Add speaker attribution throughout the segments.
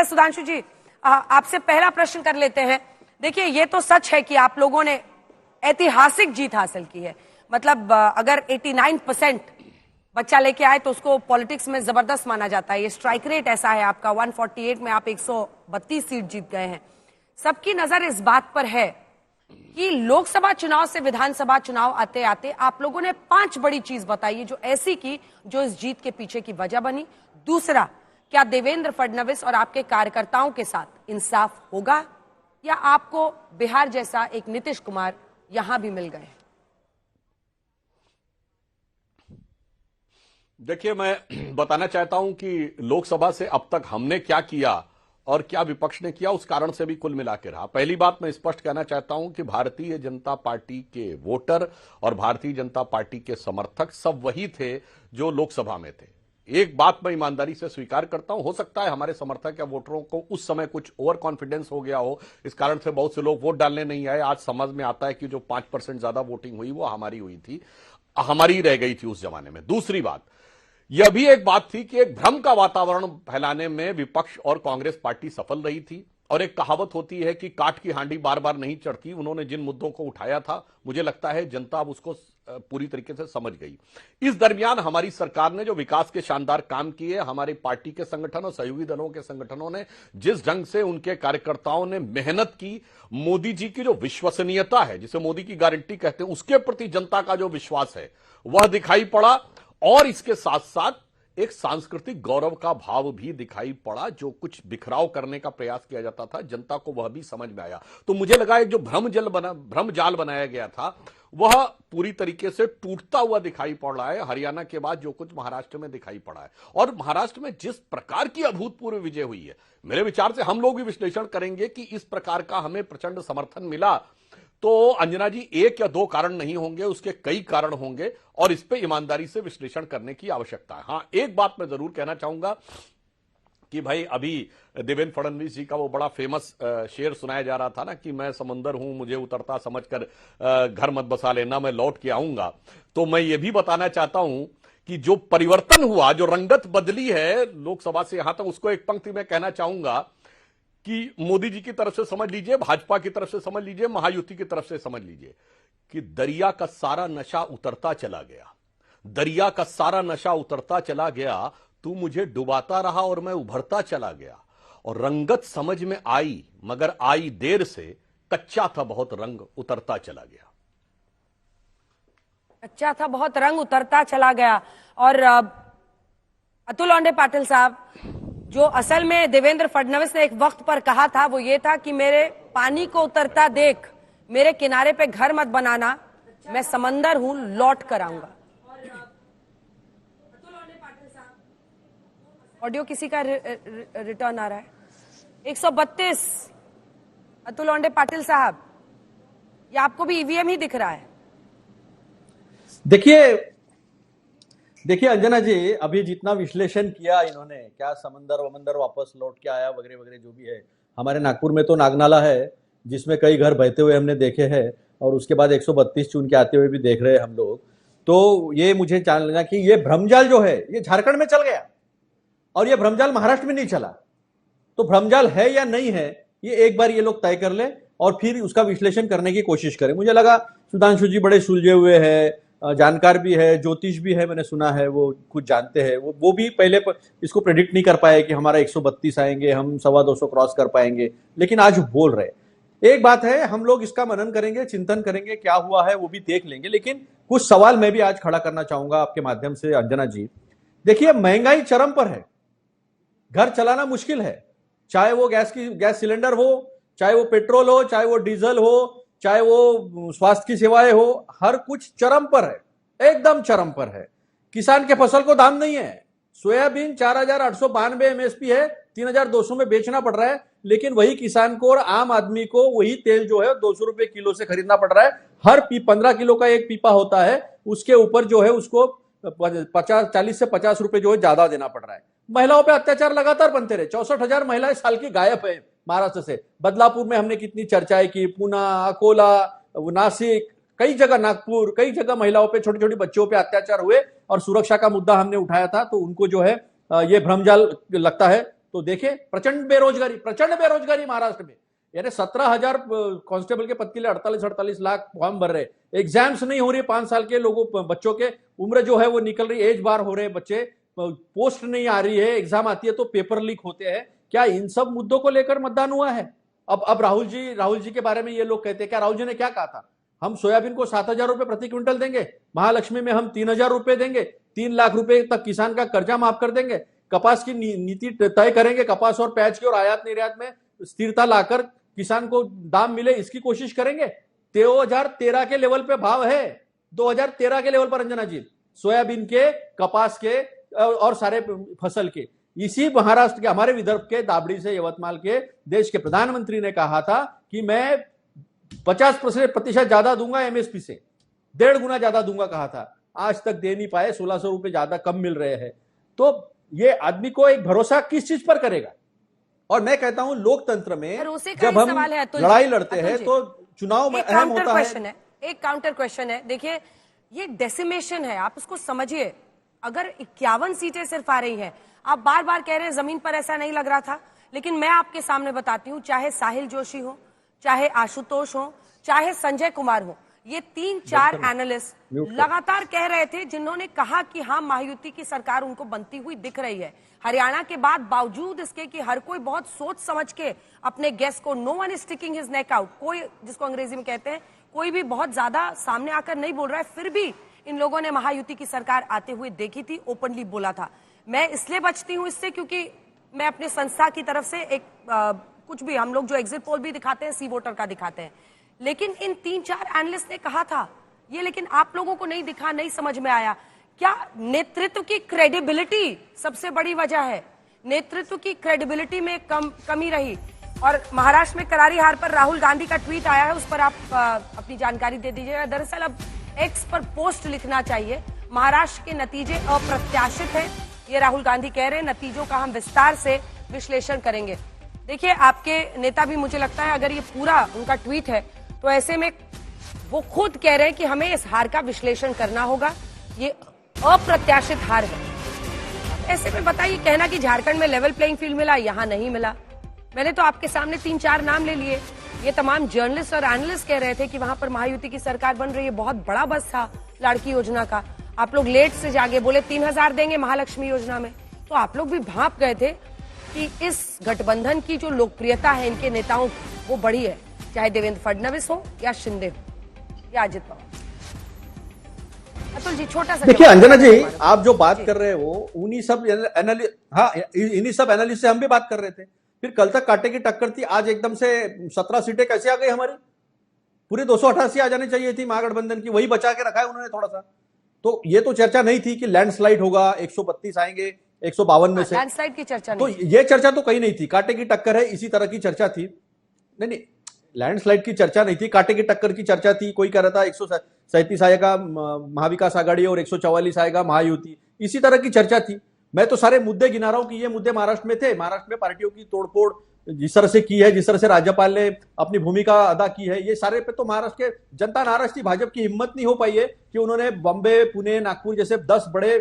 Speaker 1: सुधांशु जी, आपसे पहला प्रश्न कर लेते हैं। देखिए, ये तो सच है कि आप लोगों ने ऐतिहासिक जीत हासिल की है। मतलब अगर 89% बच्चा लेके आए तो उसको पॉलिटिक्स में जबरदस्त माना जाता है। ये स्ट्राइक रेट ऐसा है आपका, 148 में आप 132 सीट जीत गए हैं। सबकी नजर इस बात पर है कि लोकसभा चुनाव से विधानसभा चुनाव आते आते आप लोगों ने 5 बड़ी चीज बताई जो ऐसी की जो इस जीत के पीछे की वजह बनी। दूसरा, क्या देवेंद्र फडणवीस और आपके कार्यकर्ताओं के साथ इंसाफ होगा या आपको बिहार जैसा एक नीतीश कुमार यहां भी मिल गए?
Speaker 2: देखिए, मैं बताना चाहता हूं कि लोकसभा से अब तक हमने क्या किया और क्या विपक्ष ने किया, उस कारण से भी कुल मिला के रहा। पहली बात मैं स्पष्ट कहना चाहता हूं कि भारतीय जनता पार्टी के वोटर और भारतीय जनता पार्टी के समर्थक सब वही थे जो लोकसभा में थे। एक बात मैं ईमानदारी से स्वीकार करता हूं, हो सकता है हमारे समर्थक या वोटरों को उस समय कुछ ओवर कॉन्फिडेंस हो गया हो, इस कारण से बहुत से लोग वोट डालने नहीं आए। आज समझ में आता है कि जो 5% ज्यादा वोटिंग हुई वो हमारी हुई थी, हमारी रह गई थी उस जमाने में। दूसरी बात यह भी एक बात थी कि एक भ्रम का वातावरण फैलाने में विपक्ष और कांग्रेस पार्टी सफल रही थी। और एक कहावत होती है कि काट की हांडी बार बार नहीं चढ़ती। उन्होंने जिन मुद्दों को उठाया था, मुझे लगता है जनता अब उसको पूरी तरीके से समझ गई। इस दरमियान हमारी सरकार ने जो विकास के शानदार काम किए, हमारी पार्टी के संगठन और सहयोगी दलों के संगठनों ने जिस ढंग से उनके कार्यकर्ताओं ने मेहनत की, मोदी जी की जो विश्वसनीयता है, जिसे मोदी की गारंटी कहते हैं, उसके प्रति जनता का जो विश्वास है वह दिखाई पड़ा। और इसके साथ साथ एक सांस्कृतिक गौरव का भाव भी दिखाई पड़ा। जो कुछ बिखराव करने का प्रयास किया जाता था, जनता को वह भी समझ में आया। तो मुझे लगा एक जो भ्रम जाल बनाया गया था वह पूरी तरीके से टूटता हुआ दिखाई पड़ रहा है। हरियाणा के बाद जो कुछ महाराष्ट्र में दिखाई पड़ा है, और महाराष्ट्र में जिस प्रकार की अभूतपूर्व विजय हुई है, मेरे विचार से हम लोग भी विश्लेषण करेंगे कि इस प्रकार का हमें प्रचंड समर्थन मिला तो अंजना जी, 1 या 2 कारण नहीं होंगे, उसके कई कारण होंगे और इस पे ईमानदारी से विश्लेषण करने की आवश्यकता है। हां, एक बात मैं जरूर कहना चाहूंगा कि भाई, अभी देवेंद्र फडणवीस जी का वो बड़ा फेमस शेर सुनाया जा रहा था ना कि मैं समंदर हूं, मुझे उतरता समझकर घर मत बसा लेना, मैं लौट के आऊंगा। तो मैं ये भी बताना चाहता हूं कि जो परिवर्तन हुआ, जो रंगत बदली है लोकसभा से यहां तक, उसको एक पंक्ति में कहना चाहूंगा कि मोदी जी की तरफ से समझ लीजिए, भाजपा की तरफ से समझ लीजिए, महायुति की तरफ से समझ लीजिए कि दरिया का सारा नशा उतरता चला गया। दरिया का सारा नशा उतरता चला गया, तू मुझे डुबाता रहा और मैं उभरता चला गया। और रंगत समझ में आई मगर आई देर से, कच्चा था बहुत रंग उतरता चला गया।
Speaker 1: कच्चा था बहुत रंग उतरता चला गया। और अतुल लोंढे पाटिल साहब, जो असल में देवेंद्र फडणवीस ने एक वक्त पर कहा था वो ये था कि मेरे पानी को उतरता देख, मेरे किनारे पे घर मत बनाना, मैं समंदर हूं, लौट कर आऊंगा। ऑडियो किसी का रिटर्न आ रहा है। 132 अतुल लोंढे पाटिल साहब, ये आपको भी ईवीएम ही दिख रहा है?
Speaker 3: देखिए अंजना जी, अभी जितना विश्लेषण किया इन्होंने, क्या समंदर वमंदर वापस लौट के आया वगैरह वगैरह जो भी है, हमारे नागपुर में तो नागनाला है जिसमें कई घर बहते हुए हमने देखे हैं, और उसके बाद 132 चुन के आते हुए भी देख रहे हैं हम लोग। तो ये मुझे जान लेना कि ये भ्रमजाल जो है ये झारखंड में चल गया और ये भ्रमजाल महाराष्ट्र में नहीं चला। तो भ्रमजाल है या नहीं है, ये एक बार ये लोग तय कर ले और फिर उसका विश्लेषण करने की कोशिश करें। मुझे लगा सुधांशु जी बड़े सुलझे हुए हैं, जानकार भी है, ज्योतिष भी है, मैंने सुना है, वो कुछ जानते हैं। वो भी पहले इसको प्रेडिक्ट नहीं कर पाए कि हमारा 132 आएंगे, हम 225 क्रॉस कर पाएंगे, लेकिन आज बोल रहे। एक बात है, हम लोग इसका मनन करेंगे, चिंतन करेंगे, क्या हुआ है वो भी देख लेंगे। लेकिन कुछ सवाल मैं भी आज खड़ा करना चाहूंगा आपके माध्यम से अंजना जी। देखिए, महंगाई चरम पर है, घर चलाना मुश्किल है, चाहे वो गैस सिलेंडर हो, चाहे वो पेट्रोल हो, चाहे वो डीजल हो, चाहे वो स्वास्थ्य की सेवाएं हो, हर कुछ चरम पर है, एकदम चरम पर है। किसान के फसल को दाम नहीं है। सोयाबीन 4,892 एमएसपी है, 3,200 में बेचना पड़ रहा है, लेकिन वही किसान को और आम आदमी को वही तेल जो है 200 रुपए किलो से खरीदना पड़ रहा है। हर 15 किलो का एक पीपा होता है, उसके ऊपर जो है उसको 40 से 50 रुपए जो है ज्यादा देना पड़ रहा है। महिलाओं पे अत्याचार लगातार बनते रहे। 64,000 महिलाएं साल की गायब है महाराष्ट्र से। बदलापुर में हमने कितनी चर्चाएं की, पूना, अकोला, नासिक, कई जगह, नागपुर, कई जगह महिलाओं पे, छोटी छोटी बच्चों पे अत्याचार हुए और सुरक्षा का मुद्दा हमने उठाया था। तो उनको जो है ये भ्रमजाल लगता है, तो तो देखे प्रचंड बेरोजगारी महाराष्ट्र में, यानी 17,000 कांस्टेबल के पद के लिए 48 लाख फॉर्म भर रहे, एग्जाम्स नहीं हो रही, 5 साल के लोगों बच्चों के उम्र जो है वो निकल रही, एज बार हो रहे बच्चे, पोस्ट नहीं आ रही है, एग्जाम आती है तो पेपर लीक होते हैं। क्या इन सब मुद्दों को लेकर मतदान हुआ है? अब राहुल जी के बारे में ये लोग कहते हैं, क्या राहुल जी ने क्या कहा था? हम सोयाबीन को 7,000 रुपए प्रति क्विंटल देंगे, महालक्ष्मी में हम 3,000 रुपए देंगे, 3 लाख रुपए तक किसान का कर्जा माफ कर देंगे, कपास की नीति तय करेंगे, कपास और प्याज की और आयात निर्यात में स्थिरता लाकर किसान को दाम मिले, इसकी कोशिश करेंगे। 2013 के लेवल पे भाव है, 2013 के लेवल पर अंजना जी, सोयाबीन के, कपास के और सारे फसल के। इसी महाराष्ट्र के, हमारे विदर्भ के दाबड़ी से यवतमाल के देश के प्रधानमंत्री ने कहा था कि मैं 50% ज्यादा दूंगा एमएसपी से, 1.5 गुना ज्यादा दूंगा कहा था। आज तक दे नहीं पाए, 1600 रुपए ज्यादा कम मिल रहे हैं। तो ये आदमी को एक भरोसा किस चीज पर करेगा? और मैं कहता हूं लोकतंत्र में जब हम लड़ाई लड़ते हैं तो चुनाव में अहम होता है।
Speaker 1: एक काउंटर क्वेश्चन है, देखिए ये डेसिमेशन है, आप इसको समझिए। अगर 51 सीटें सिर्फ आ रही हैं, आप बार बार कह रहे हैं जमीन पर ऐसा नहीं लग रहा था, लेकिन मैं आपके सामने बताती हूं, चाहे साहिल जोशी हो, चाहे आशुतोष हो, चाहे संजय कुमार हो, ये 3-4 एनालिस्ट लगातार कह रहे थे, जिन्होंने कहा कि हाँ महायुति की सरकार उनको बनती हुई दिख रही है। हरियाणा के बाद बावजूद इसके कि हर कोई बहुत सोच समझ के अपने गेस्ट को, no one is sticking his neck out, कोई, जिसको अंग्रेजी में कहते हैं, कोई भी बहुत ज्यादा सामने आकर नहीं बोल रहा है, फिर भी इन लोगों ने महायुति की सरकार आते हुए देखी थी, ओपनली बोला था। मैं इसलिए बचती हूं इससे क्योंकि मैं अपने संस्था की तरफ से एक कुछ भी, हम लोग जो एग्जिट पोल भी दिखाते हैं, सी वोटर का दिखाते हैं, लेकिन इन 3-4 एनालिस्ट ने कहा था ये, लेकिन आप लोगों को नहीं दिखा, नहीं समझ में आया। क्या नेतृत्व की क्रेडिबिलिटी सबसे बड़ी वजह है? नेतृत्व की क्रेडिबिलिटी में कमी रही। और महाराष्ट्र में करारी हार पर राहुल गांधी का ट्वीट आया है, उस पर आप अपनी जानकारी दे दीजिएगा। दरअसल अब एक्स पर पोस्ट लिखना चाहिए, महाराष्ट्र के नतीजे अप्रत्याशित हैं, ये राहुल गांधी कह रहे हैं, नतीजों का हम विस्तार से विश्लेषण करेंगे। देखिए आपके नेता भी, मुझे लगता है अगर ये पूरा उनका ट्वीट है तो ऐसे में वो खुद कह रहे हैं कि हमें इस हार का विश्लेषण करना होगा, ये अप्रत्याशित हार है। ऐसे में बताइए, कहना कि झारखंड में लेवल प्लेइंग फील्ड मिला, यहां नहीं मिला। मैंने तो आपके सामने 3-4 नाम ले लिए, ये तमाम जर्नलिस्ट और एनालिस्ट कह रहे थे कि वहां पर महायुति की सरकार बन रही है, बहुत बड़ा बस था लाड़की योजना का, आप लोग लेट से जागे, बोले 3,000 देंगे महालक्ष्मी योजना में, तो आप लोग भी भांप गए थे कि इस गठबंधन की जो लोकप्रियता है इनके नेताओं की, वो बड़ी है, चाहे देवेंद्र फडणवीस हो या शिंदे हो या अजित पवार। अतुल जी छोटा सा,
Speaker 3: देखिए अंजना जी, आप जो बात कर रहे हो उन्हीं सब इन्हीं सब एनालिस्ट से हम भी बात कर रहे थे। फिर कल तक कांटे की टक्कर थी, आज एकदम से 17 सीटें कैसे आ गई हमारी? पूरी 288 आ जानी चाहिए थी महागठबंधन की, वही बचा के रखा है उन्होंने थोड़ा सा। तो ये तो चर्चा नहीं थी कि लैंडस्लाइड होगा, 132 आएंगे 152 में से,
Speaker 1: लैंडस्लाइड की चर्चा
Speaker 3: तो
Speaker 1: नहीं,
Speaker 3: ये चर्चा तो कहीं नहीं थी। कांटे की टक्कर है, इसी तरह की चर्चा थी। नहीं, लैंडस्लाइड की चर्चा नहीं थी, कांटे की टक्कर की चर्चा थी। कोई कह रहा था 137 आएगा महाविकास आघाड़ी और 144 आएगा महायुति, इसी तरह की चर्चा थी। मैं तो सारे मुद्दे गिना रहा हूं कि ये मुद्दे महाराष्ट्र में थे। महाराष्ट्र में पार्टियों की तोड़फोड़ जिस तरह से की है, जिस तरह से राज्यपाल ने अपनी भूमिका अदा की है, ये सारे पे तो महाराष्ट्र के जनता नाराज थी। भाजपा की हिम्मत नहीं हो पाई है कि उन्होंने बॉम्बे, पुणे, नागपुर जैसे 10 बड़े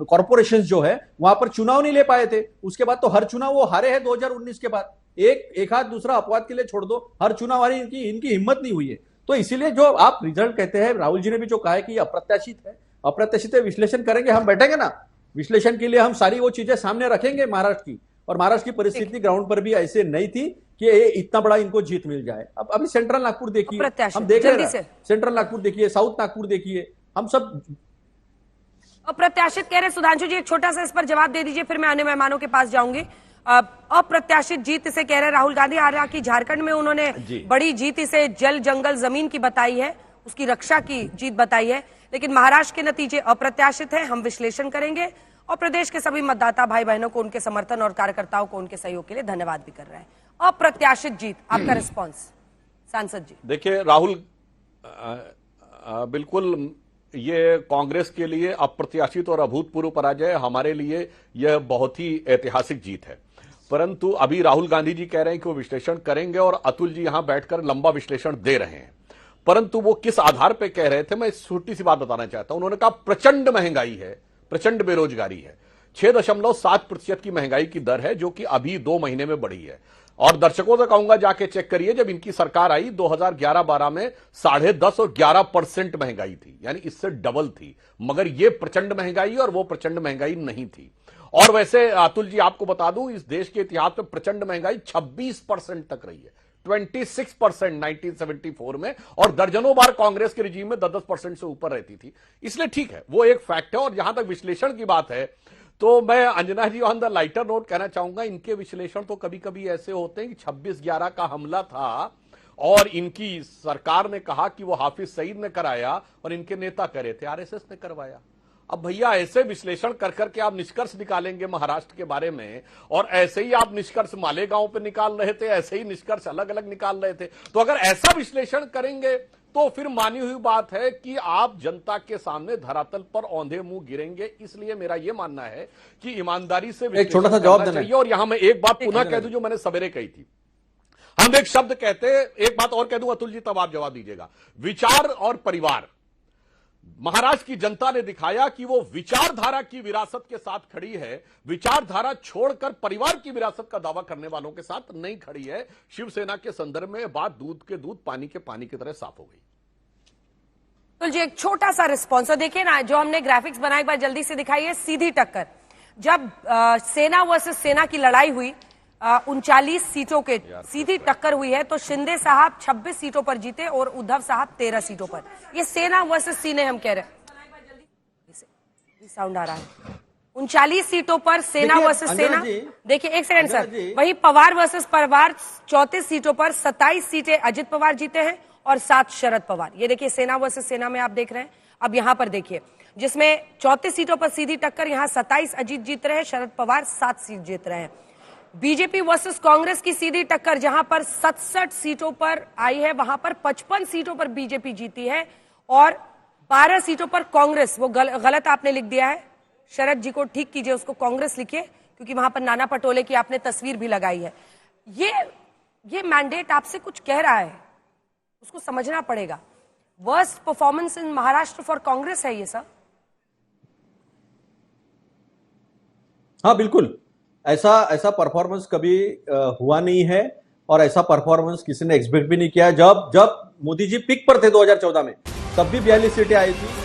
Speaker 3: कॉर्पोरेशन जो है वहां पर चुनाव नहीं ले पाए थे। उसके बाद तो हर चुनाव वो हारे हैं 2019 के बाद। एक हाथ दूसरा अपवाद के लिए छोड़ दो, हर चुनाव हारी, इनकी हिम्मत नहीं हुई है। तो इसीलिए जो आप रिजल्ट कहते हैं, राहुल जी ने भी जो कहा है कि अप्रत्याशित है, विश्लेषण करेंगे, हम बैठेंगे ना विश्लेषण के लिए, हम सारी वो चीजें सामने रखेंगे महाराष्ट्र की। और महाराष्ट्र की परिस्थिति ग्राउंड पर भी ऐसे नहीं थी कि ये इतना बड़ा इनको जीत मिल जाए। अब अभी सेंट्रल नागपुर देखिए, हम देख रहे हैं, सेंट्रल नागपुर देखिए, साउथ नागपुर देखिए, हम सब
Speaker 1: अप्रत्याशित कह रहे। सुधांशु जी एक छोटा सा इस पर जवाब दे दीजिए, फिर मैं अन्य मेहमानों के पास जाऊंगी। अप्रत्याशित जीत इसे कह रहे राहुल गांधी। हालांकि झारखंड में उन्होंने बड़ी जीत इसे जल जंगल जमीन की बताई है, उसकी रक्षा की जीत बताई है, लेकिन महाराष्ट्र के नतीजे अप्रत्याशित हैं। हम विश्लेषण करेंगे और प्रदेश के सभी मतदाता भाई बहनों को उनके समर्थन और कार्यकर्ताओं को उनके सहयोग के लिए धन्यवाद भी कर रहे हैं। अप्रत्याशित जीत, आपका रिस्पॉन्स सांसद जी?
Speaker 2: देखिए राहुल, बिल्कुल ये कांग्रेस के लिए अप्रत्याशित और अभूतपूर्व पराजय, हमारे लिए यह बहुत ही ऐतिहासिक जीत है। परंतु अभी राहुल गांधी जी कह रहे हैं कि वो विश्लेषण करेंगे और अतुल जी यहां बैठकर लंबा विश्लेषण दे रहे हैं। परंतु वो किस आधार पर कह रहे थे, मैं छोटी सी बात बताना चाहता हूं। उन्होंने कहा प्रचंड महंगाई है, प्रचंड बेरोजगारी है। 6.7% की महंगाई की दर है, जो कि अभी 2 महीने में बढ़ी है। और दर्शकों से कहूंगा जाके चेक करिए, जब इनकी सरकार आई 2011-12 में 10.5 और 11% महंगाई थी, यानी इससे डबल थी। मगर यह प्रचंड महंगाई और वो प्रचंड महंगाई नहीं थी। और वैसे अतुल जी आपको बता दूं, इस देश के इतिहास में प्रचंड महंगाई 26% तक रही है, 26% 1974 में, और दर्जनों बार कांग्रेस के रिजीम में 10% से ऊपर रहती थी। इसलिए ठीक है, वो एक फैक्ट है। और जहां तक विश्लेषण की बात है, तो मैं अंजना जी ऑन द लाइटर नोट कहना चाहूंगा, इनके विश्लेषण तो कभी कभी ऐसे होते हैं कि 26/11 का हमला था और इनकी सरकार ने कहा कि वो हाफिज सईद ने कराया और इनके नेता करे थे, आरएसएस ने करवाया। अब भैया ऐसे विश्लेषण कर करके आप निष्कर्ष निकालेंगे महाराष्ट्र के बारे में, और ऐसे ही आप निष्कर्ष मालेगांव पे निकाल रहे थे, ऐसे ही निष्कर्ष अलग अलग निकाल रहे थे। तो अगर ऐसा विश्लेषण करेंगे तो फिर मानी हुई बात है कि आप जनता के सामने धरातल पर औंधे मुंह गिरेंगे। इसलिए मेरा यह मानना है कि ईमानदारी से
Speaker 3: एक छोटा सा जवाब देना
Speaker 2: चाहिए। और यहां मैं एक बात पुनः कह दूं जो मैंने सवेरे कही थी, हम एक शब्द कहते, एक बात और कह दूं अतुल जी, तब आप जवाब दीजिएगा। विचार और परिवार। महाराष्ट्र की जनता ने दिखाया कि वो विचारधारा की विरासत के साथ खड़ी है, विचारधारा छोड़कर परिवार की विरासत का दावा करने वालों के साथ नहीं खड़ी है। शिवसेना के संदर्भ में बात दूध के दूध, पानी के पानी की तरह साफ हो गई।
Speaker 1: तो जी एक छोटा सा रिस्पॉन्स, और देखिए ना, जो हमने ग्राफिक्स बनाए एक बार जल्दी से दिखाइए। सीधी टक्कर जब सेना वर्सेस सेना की लड़ाई हुई, 39 सीटों के सीधी टक्कर हुई है, तो शिंदे साहब 26 सीटों पर जीते और उद्धव साहब 13 सीटों पर। ये सेना वर्सेस सीने हम कह रहे हैं, साउंड आ रहा है। 39 सीटों पर सेना वर्सेस सेना। देखिए एक सेकंड सर, वही पवार वर्सेस पवार 34 सीटों पर 27 सीटें अजित पवार जीते हैं और 7 शरद पवार। ये देखिए सेना वर्सेस सेना में आप देख रहे हैं। अब यहां पर देखिए, जिसमें 34 सीटों पर सीधी टक्कर, यहां 27 अजित जीत रहे हैं, शरद पवार 7 सीट जीत रहे हैं। बीजेपी वर्सेस कांग्रेस की सीधी टक्कर, जहां पर 67 सीटों पर आई है, वहां पर 55 सीटों पर बीजेपी जीती है और 12 सीटों पर कांग्रेस। वो गलत आपने लिख दिया है, शरद जी को ठीक कीजिए, उसको कांग्रेस लिखिए, क्योंकि वहां पर नाना पटोले की आपने तस्वीर भी लगाई है। ये मैंडेट आपसे कुछ कह रहा है, उसको समझना पड़ेगा। Worst performance in Maharashtra for Congress है ये सब।
Speaker 3: हाँ बिल्कुल, ऐसा परफॉर्मेंस कभी हुआ नहीं है, और ऐसा परफॉर्मेंस किसी ने एक्सपेक्ट भी नहीं किया। जब मोदी जी पिक पर थे 2014 में, तब भी 42 सीटें आई थी।